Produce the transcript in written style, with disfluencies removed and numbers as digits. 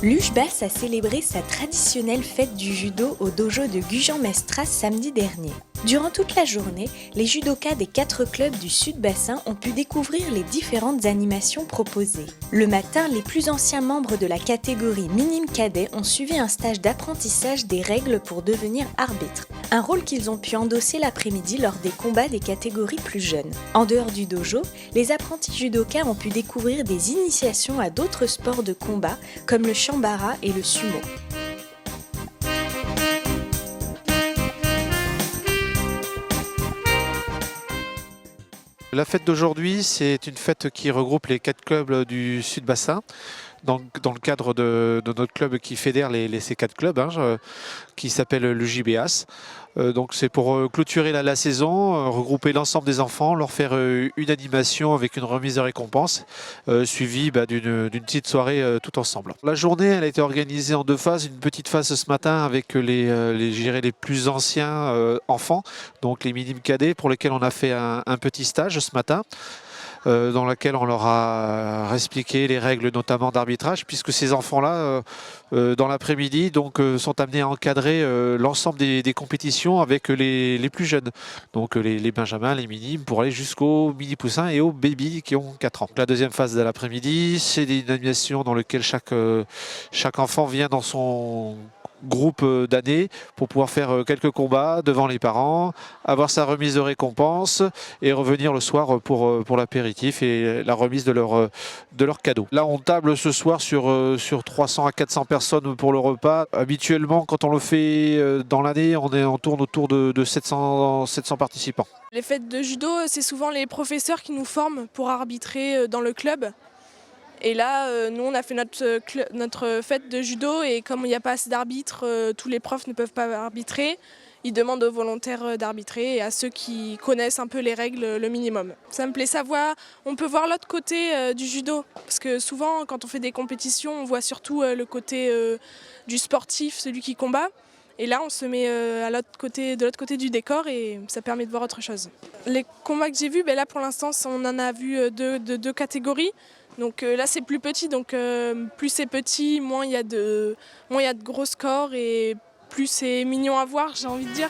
L'Ujbas a célébré sa traditionnelle fête du judo au dojo de Gujan-Mestras samedi dernier. Durant toute la journée, les judokas des 4 clubs du Sud-Bassin ont pu découvrir les différentes animations proposées. Le matin, les plus anciens membres de la catégorie minime cadet ont suivi un stage d'apprentissage des règles pour devenir arbitres, un rôle qu'ils ont pu endosser l'après-midi lors des combats des catégories plus jeunes. En dehors du dojo, les apprentis judokas ont pu découvrir des initiations à d'autres sports de combat comme le shambara et le sumo. La fête d'aujourd'hui, c'est une fête qui regroupe les 4 clubs du Sud-Bassin, dans le cadre de notre club qui fédère ces 4 clubs, qui s'appelle le JBAS. Donc c'est pour clôturer la saison, regrouper l'ensemble des enfants, leur faire une animation avec une remise de récompense, suivie d'une petite soirée tout ensemble. La journée, elle a été organisée en 2 phases. Une petite phase ce matin avec les plus anciens enfants, donc les minimes cadets, pour lesquels on a fait un petit stage ce matin. Dans laquelle on leur a expliqué les règles notamment d'arbitrage, puisque ces enfants-là, dans l'après-midi, sont amenés à encadrer l'ensemble des compétitions avec les plus jeunes, donc les benjamins, les minimes, pour aller jusqu'aux mini-poussins et aux baby qui ont 4 ans. La deuxième phase de l'après-midi, c'est une animation dans laquelle chaque enfant vient dans son groupe d'années pour pouvoir faire quelques combats devant les parents, avoir sa remise de récompense et revenir le soir pour l'apéritif et la remise de leur cadeau. Là, on table ce soir sur 300 à 400 personnes pour le repas. Habituellement, quand on le fait dans l'année, on tourne autour de 700 participants. Les fêtes de judo, c'est souvent les professeurs qui nous forment pour arbitrer dans le club. Et là, nous, on a fait notre fête de judo et comme il n'y a pas assez d'arbitres, tous les profs ne peuvent pas arbitrer. Ils demandent aux volontaires d'arbitrer et à ceux qui connaissent un peu les règles, le minimum. Ça me plaît savoir, on peut voir l'autre côté du judo. Parce que souvent, quand on fait des compétitions, on voit surtout le côté du sportif, celui qui combat. Et là, on se met de l'autre côté du décor et ça permet de voir autre chose. Les combats que j'ai vus, là pour l'instant, on en a vu deux catégories. Donc là c'est plus petit, donc plus c'est petit, moins il y a de gros scores et plus c'est mignon à voir, j'ai envie de dire.